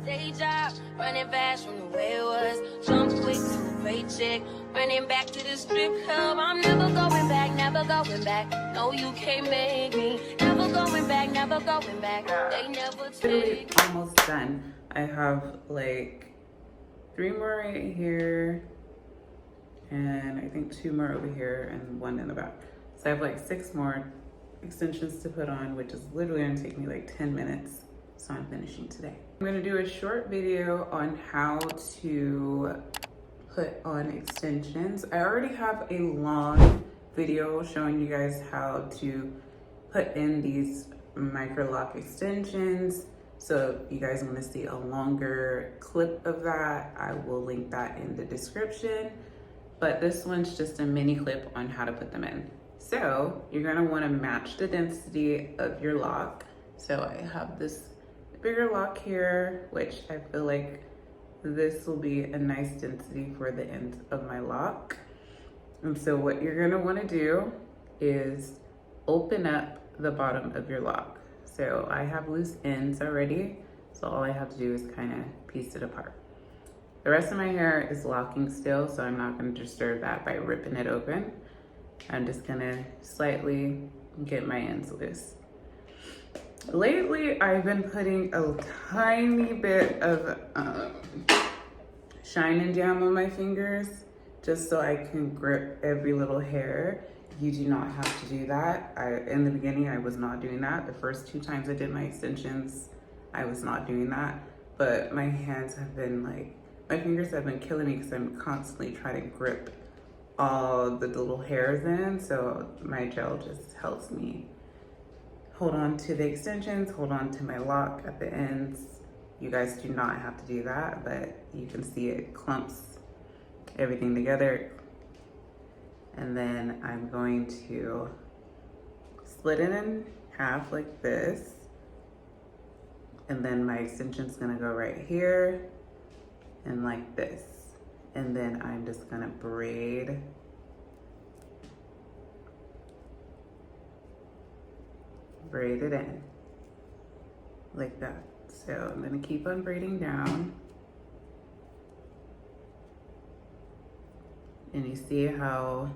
day job, running fast from the way it was. Jump quick to a paycheck, running back to the strip club. I'm never going back, never going back. No, you can't make me. Never going back, never going back. They never take. Almost done. I have like 3 more right here, and I think 2 more over here, and 1 in the back. So I have like 6 more extensions to put on, which is literally gonna take me like 10 minutes. So I'm finishing today. I'm gonna do a short video on how to put on extensions. I already have a long video showing you guys how to put in these Microloc extensions. So if you guys want to see a longer clip of that, I will link that in the description. But this one's just a mini clip on how to put them in. So you're gonna want to match the density of your lock. So I have this bigger lock here, which I feel like this will be a nice density for the ends of my lock. And so what you're gonna want to do is open up the bottom of your lock. So I have loose ends already, so all I have to do is kind of piece it apart. The rest of my hair is locking still, so I'm not going to disturb that by ripping it open. I'm just gonna slightly get my ends loose. Lately, I've been putting a tiny bit of shine and jam on my fingers just so I can grip every little hair. You do not have to do that. In the beginning, I was not doing that. The first 2 times I did my extensions, I was not doing that. But my hands have been like, my fingers have been killing me because I'm constantly trying to grip all the little hairs in. So my gel just helps me hold on to the extensions, hold on to my lock at the ends. You guys do not have to do that, but you can see it clumps everything together. And then I'm going to split it in half like this. And then my extension's gonna go right here and like this. And then I'm just gonna braid it in like that. So I'm gonna keep on braiding down. And you see how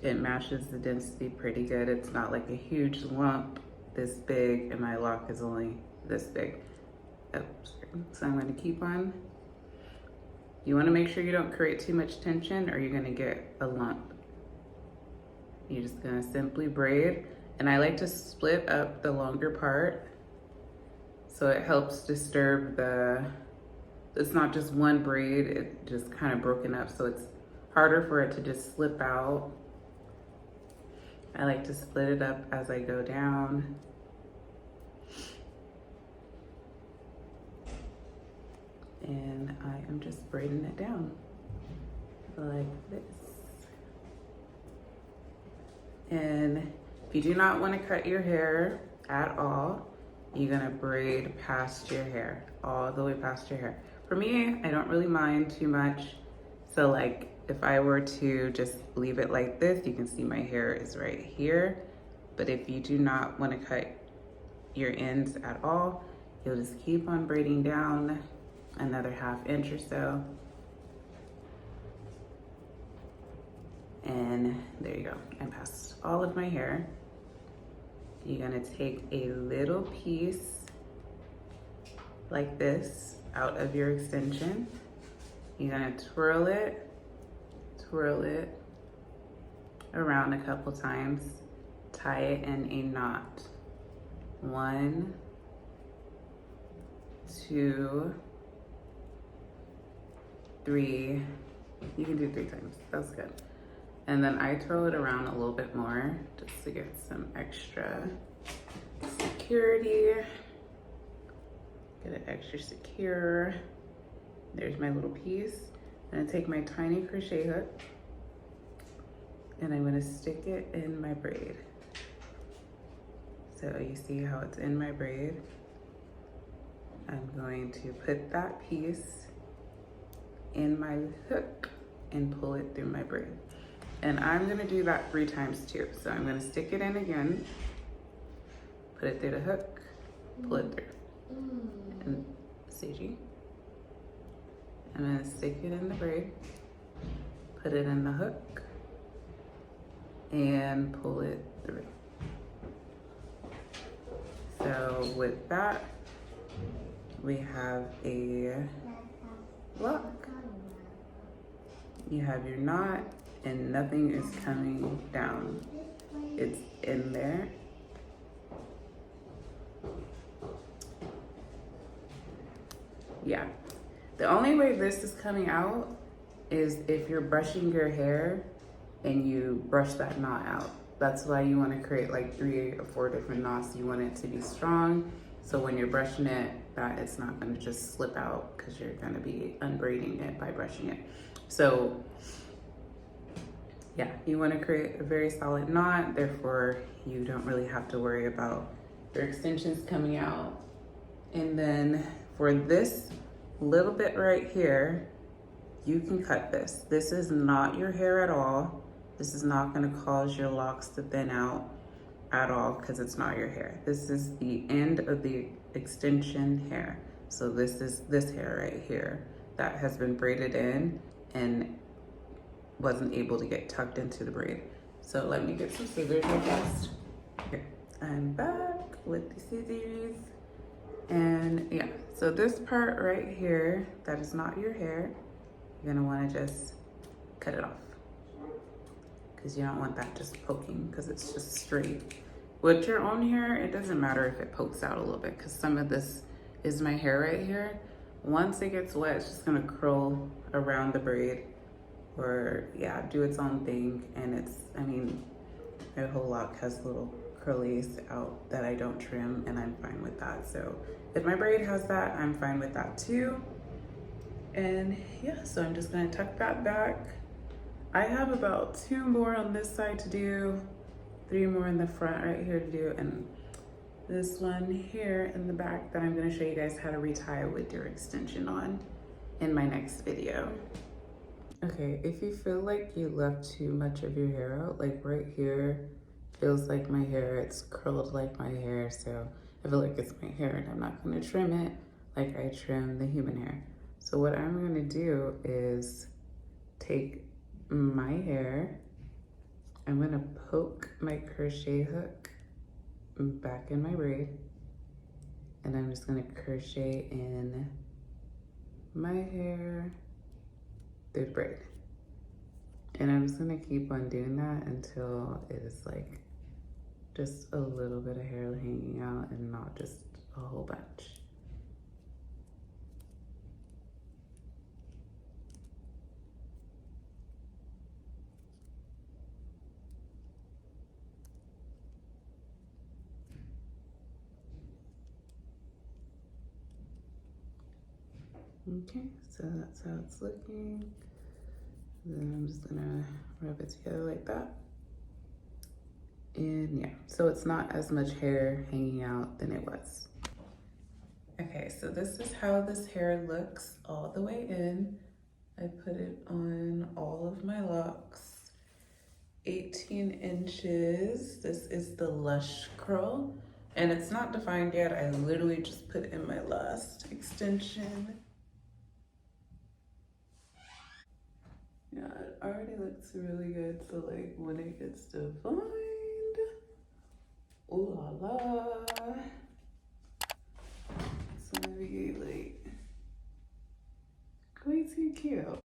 it matches the density pretty good. It's not like a huge lump this big, and my lock is only this big. Oh, sorry. So I'm gonna keep on. You wanna make sure you don't create too much tension or you're gonna get a lump. You're just gonna simply braid. And I like to split up the longer part so it helps disturb it's not just one braid, it just kind of broken up, so it's harder for it to just slip out. I like to split it up as I go down. And I am just braiding it down like this. And if you do not want to cut your hair at all, you're gonna braid past your hair, all the way past your hair. For me, I don't really mind too much. So like if I were to just leave it like this, you can see my hair is right here. But if you do not want to cut your ends at all, you'll just keep on braiding down another ½ inch or so. And there you go, I passed all of my hair. You're gonna take a little piece like this out of your extension. You're gonna twirl it around a couple times, tie it in a knot. 1, 2, 3. You can do 3 times, that's good. And then I twirl it around a little bit more just to get some extra security. Get it extra secure. There's my little piece. I'm gonna take my tiny crochet hook and I'm gonna stick it in my braid. So you see how it's in my braid. I'm going to put that piece in my hook and pull it through my braid. And I'm gonna do that 3 times too. So I'm gonna stick it in again, put it through the hook, pull it through. And CG. I'm gonna stick it in the braid, put it in the hook, and pull it through. So with that, we have a lock. You have your knot and nothing is coming down. It's in there. Yeah. The only way this is coming out is if you're brushing your hair and you brush that knot out. That's why you want to create like 3 or 4 different knots. You want it to be strong, so when you're brushing it, that it's not going to just slip out because you're going to be unbraiding it by brushing it. So yeah, you want to create a very solid knot, therefore you don't really have to worry about your extensions coming out. And then for this little bit right here, you can cut this. This is not your hair at all. This is not going to cause your locks to thin out at all because it's not your hair. This is the end of the extension hair. So this is this hair right here that has been braided in and wasn't able to get tucked into the braid. So let me get some scissors real fast. Okay, I'm back with the scissors. And yeah, so this part right here, that is not your hair, you're gonna wanna just cut it off because you don't want that just poking because it's just straight. With your own hair, it doesn't matter if it pokes out a little bit because some of this is my hair right here. Once it gets wet, it's just gonna curl around the braid or yeah, do its own thing. And it's, I mean, my whole lock has little curlies out that I don't trim and I'm fine with that. So if my braid has that, I'm fine with that too. And yeah, so I'm just gonna tuck that back. I have about 2 more on this side to do, 3 more in the front right here to do, and this one here in the back that I'm gonna show you guys how to retie with your extension on in my next video. Okay, if you feel like you left too much of your hair out, like right here, feels like my hair, it's curled like my hair, so I feel like it's my hair and I'm not gonna trim it like I trim the human hair. So what I'm gonna do is take my hair, I'm gonna poke my crochet hook back in my braid, and I'm just gonna crochet in my hair through the braid. And I'm just gonna keep on doing that until it is like just a little bit of hair hanging out and not just a whole bunch. Okay, so that's how it's looking. Then I'm just gonna rub it together like that. And yeah, so it's not as much hair hanging out than it was. Okay, so this is how this hair looks all the way in. I put it on all of my locks. 18 inches. This is the Lush curl. And it's not defined yet. I literally just put in my last extension. Yeah, it already looks really good. So like when it gets defined, ooh la la. It's gonna be like way too cute.